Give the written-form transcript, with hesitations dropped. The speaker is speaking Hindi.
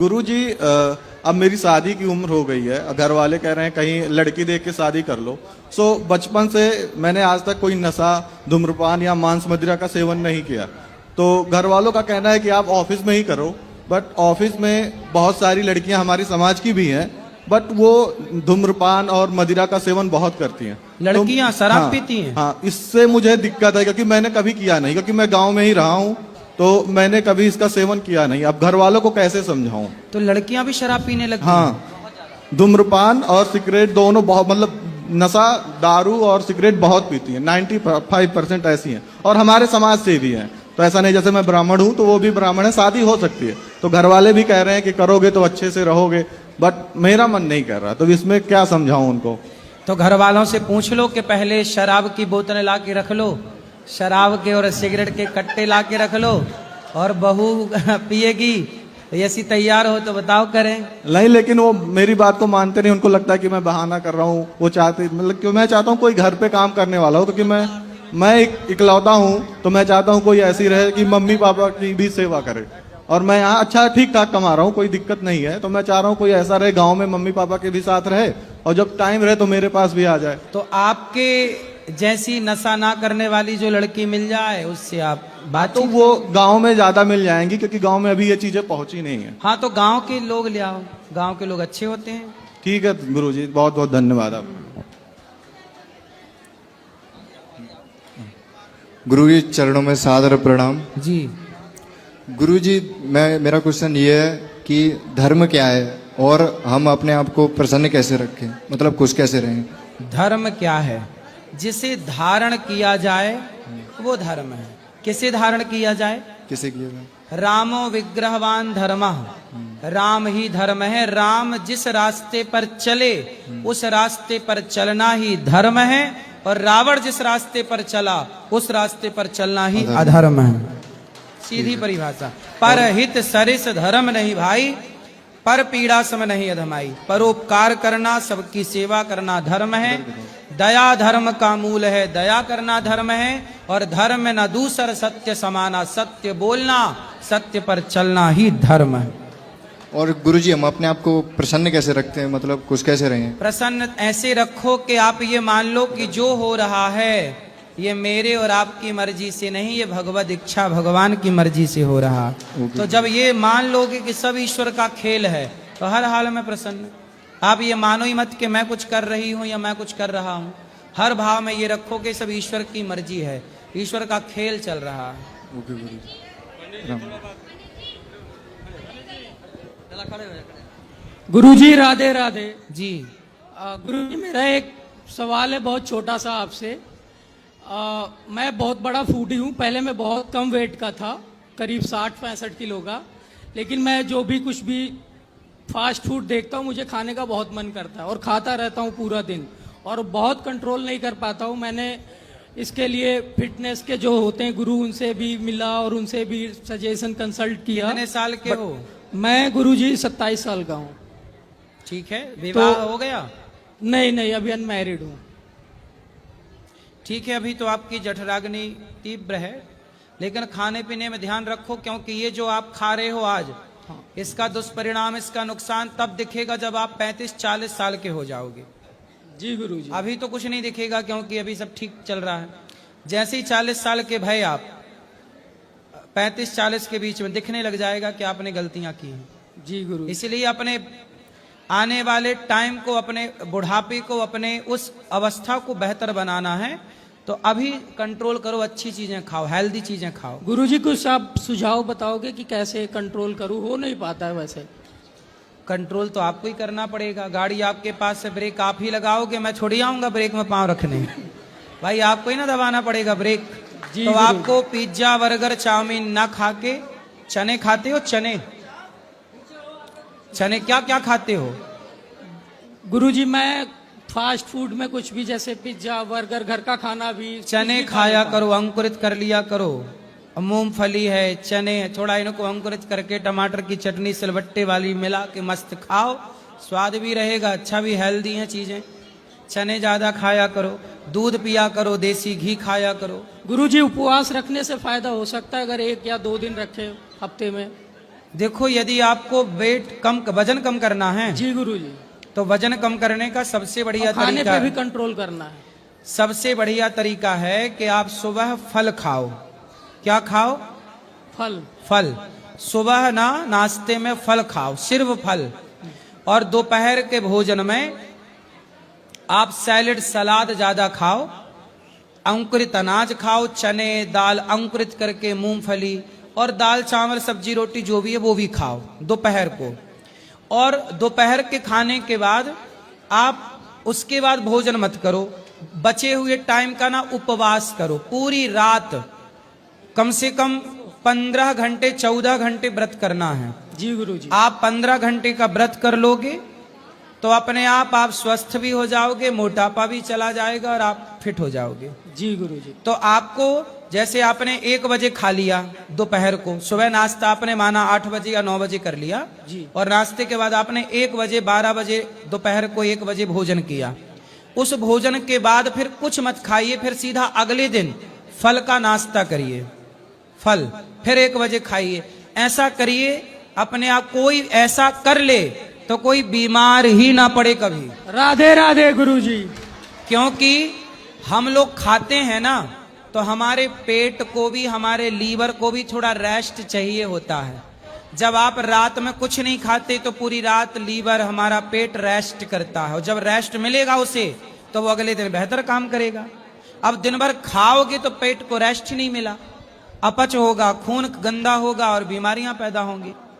गुरुजी, अब मेरी शादी की उम्र हो गई है। घर वाले कह रहे हैं कहीं लड़की देख के शादी कर लो। बचपन से मैंने आज तक कोई नशा, धूम्रपान या मांस मदिरा का सेवन नहीं किया। तो घर वालों का कहना है कि आप ऑफिस में ही करो, बट ऑफिस में बहुत सारी लड़कियां हमारी समाज की भी हैं, बट वो धूम्रपान और मदिरा का सेवन बहुत करती हैं। लड़कियां शराब पीती हैं। हाँ, इससे मुझे दिक्कत है क्योंकि मैंने कभी किया नहीं, क्योंकि मैं गाँव में ही रहा हूँ, तो मैंने कभी इसका सेवन किया नहीं। अब घर वालों को कैसे समझाऊं? तो लड़कियां भी शराब पीने लगती हैं। हाँ, धूम्रपान और सिगरेट दोनों बहुत, मतलब नशा, दारू और सिगरेट बहुत पीती हैं। 95% ऐसी हैं और हमारे समाज से भी हैं। तो ऐसा नहीं जैसे मैं ब्राह्मण हूं तो वो भी ब्राह्मण है, शादी हो सकती है। तो घर वाले भी कह रहे हैं कि करोगे तो अच्छे से रहोगे, बट मेरा मन नहीं कर रहा। तो इसमें क्या समझाऊं उनको? तो घर वालों से पूछ लो कि पहले शराब की बोतलें ला के रख लो, शराब के और सिगरेट के कट्टे ला के रख लो, और बहू पिएगी ऐसी तैयार हो तो बताओ करें। नहीं, लेकिन वो मेरी बात को मानते नहीं। उनको लगता है कि मैं बहाना कर रहा हूँ। वो चाहते, मतलब क्यों, मैं चाहता हूँ कोई घर पे काम करने वाला हो, क्योंकि मैं इकलौता हूँ। तो मैं चाहता हूँ कोई ऐसी रहे कि मम्मी पापा की भी सेवा करे। और मैं यहाँ अच्छा ठीक ठाक कमा रहा हूँ, कोई दिक्कत नहीं है। तो मैं चाह रहा हूँ कोई ऐसा रहे गाँव में, मम्मी पापा के भी साथ रहे, और जब टाइम रहे तो मेरे पास भी आ जाए। तो आपके जैसी नशा ना करने वाली जो लड़की मिल जाए उससे आप बात, तो वो गांव में ज्यादा मिल जाएंगी, क्योंकि गांव में अभी ये चीजें पहुंची नहीं है। हाँ, तो गांव के लोग ले आओ, गांव के लोग अच्छे होते हैं। ठीक है गुरुजी, बहुत बहुत धन्यवाद आपको। गुरुजी चरणों में सादर प्रणाम। जी गुरुजी, मेरा क्वेश्चन ये है कि धर्म क्या है और हम अपने आप को प्रसन्न कैसे रखें, मतलब खुश कैसे रहें? धर्म क्या है? जिसे धारण किया जाए वो धर्म है। किसे धारण किया जाए? किसे किया जाए? रामो विग्रहवान धर्मः, राम ही धर्म है। राम जिस रास्ते पर चले उस रास्ते पर चलना ही धर्म है, और रावण जिस रास्ते पर चला उस रास्ते पर चलना ही अधर्म है। सीधी परिभाषा। पर हित सरिस धर्म नहीं भाई, पर पीड़ा सम नहीं अधमाई। परोपकार करना, सबकी सेवा करना धर्म है। दया धर्म का मूल है, दया करना धर्म है। और धर्म न दूसर सत्य समाना, सत्य बोलना, सत्य पर चलना ही धर्म है। और गुरुजी, हम अपने आप को प्रसन्न कैसे रखते हैं, मतलब खुश कैसे रहें? प्रसन्न ऐसे रखो कि आप ये मान लो कि जो हो रहा है ये मेरे और आपकी मर्जी से नहीं, ये भगवत इच्छा, भगवान की मर्जी से हो रहा। तो जब ये मान लोगे कि सब ईश्वर का खेल है तो हर हाल में प्रसन्न। आप ये मानो ही मत कि मैं कुछ कर रही हूं या मैं कुछ कर रहा हूं। हर भाव में ये रखो कि सब ईश्वर की मर्जी है, ईश्वर का खेल चल रहा है। गुरुजी राधे राधे जी। गुरुजी, मेरा एक सवाल है बहुत छोटा सा आपसे। मैं बहुत बड़ा फूडी हूँ। पहले मैं बहुत कम वेट का था, करीब 60-65 किलो का। लेकिन मैं जो भी कुछ भी फास्ट फूड देखता हूँ मुझे खाने का बहुत मन करता है और खाता रहता हूँ पूरा दिन, और बहुत कंट्रोल नहीं कर पाता हूँ। मैंने इसके लिए फिटनेस के जो होते हैं गुरु, उनसे भी मिला और उनसे भी सजेशन कंसल्ट किया। कितने साल के हो? मैं गुरुजी 27 साल का हूँ। ठीक है, विवाह हो गया? नहीं, अभी अनमैरिड हूँ। ठीक है, अभी तो आपकी जठराग्नि तीव्र है, लेकिन खाने पीने में ध्यान रखो, क्योंकि ये जो आप खा रहे हो आज, इसका दुष्परिणाम, इसका नुकसान तब दिखेगा जब आप 35-40 साल के हो जाओगे। जी गुरुजी। अभी तो कुछ नहीं दिखेगा क्योंकि अभी सब ठीक चल रहा है। जैसे ही 40 साल के भय आप 35-40 के बीच में दिखने लग जाएगा कि आपने गलतियां की हैं। जी गुरु। इसलिए अपने आने वाले टाइम को, अपने बुढ़ापे को, अपने उस अवस्था को बेहतर बनाना है तो अभी कंट्रोल करो, अच्छी चीजें खाओ, हेल्दी चीजें खाओ। गुरुजी, कुछ आप सुझाव बताओगे कि कैसे कंट्रोल करूं? हो नहीं पाता है वैसे। कंट्रोल तो आपको ही करना पड़ेगा। गाड़ी आपके पास से, ब्रेक आप ही लगाओगे, मैं छोड़ी आऊंगा ब्रेक में पांव रखने। भाई आपको ही ना दबाना पड़ेगा ब्रेक। तो आपको पिज्जा, बर्गर, चाउमीन ना खा के चने खाते हो? चने क्या क्या खाते हो? गुरुजी, मैं फास्ट फूड में कुछ भी, जैसे पिज्जा, बर्गर, घर का खाना भी। चने खाया करो, अंकुरित कर लिया करो। मूंगफली है, चने, थोड़ा इनको अंकुरित करके टमाटर की चटनी सिलबट्टे वाली मिला के मस्त खाओ, स्वाद भी रहेगा, अच्छा भी, हेल्दी हैं चीजें। चने ज्यादा खाया करो, दूध पिया करो, देसी घी खाया करो। गुरुजी, उपवास रखने से फायदा हो सकता है अगर 1 या 2 दिन रखे हफ्ते में? देखो, यदि आपको वजन कम करना है जी गुरुजी। तो वजन कम करने का सबसे बढ़िया और खाने तरीका पे भी कंट्रोल करना है। सबसे बढ़िया तरीका है कि आप सुबह फल खाओ। क्या खाओ? फल। फल। सुबह ना नाश्ते में फल खाओ, सिर्फ फल। और दोपहर के भोजन में आप सैलेड सलाद ज्यादा खाओ, अंकुरित अनाज खाओ, चने दाल अंकुरित करके, मूंगफली, और दाल चावल सब्जी रोटी जो भी है वो भी खाओ दोपहर को। और दोपहर के खाने के बाद आप उसके बाद भोजन मत करो, बचे हुए टाइम का ना उपवास करो। पूरी रात कम से कम 15 घंटे 14 घंटे व्रत करना है। जी गुरुजी। आप 15 घंटे का व्रत कर लोगे तो अपने आप स्वस्थ भी हो जाओगे, मोटापा भी चला जाएगा और आप फिट हो जाओगे। जी गुरुजी। तो आपको, जैसे आपने 1 बजे खा लिया दोपहर को, सुबह नाश्ता आपने माना 8 बजे या 9 बजे कर लिया जी। और नाश्ते के बाद आपने 1 बजे 12 बजे दोपहर को 1 बजे भोजन किया। उस भोजन के बाद फिर कुछ मत खाइए, फिर सीधा अगले दिन फल का नाश्ता करिए, फल फिर 1 बजे खाइए। ऐसा करिए, अपने आप कोई ऐसा कर ले तो कोई बीमार ही ना पड़े कभी। राधे राधे गुरुजी। क्योंकि हम लोग खाते हैं ना, तो हमारे पेट को भी, हमारे लीवर को भी थोड़ा रेस्ट चाहिए होता है। जब आप रात में कुछ नहीं खाते तो पूरी रात लीवर, हमारा पेट रेस्ट करता है, और जब रेस्ट मिलेगा उसे तो वो अगले दिन बेहतर काम करेगा। अब दिन भर खाओगे तो पेट को रेस्ट ही नहीं मिला, अपच होगा, खून गंदा होगा और बीमारियां पैदा होंगी।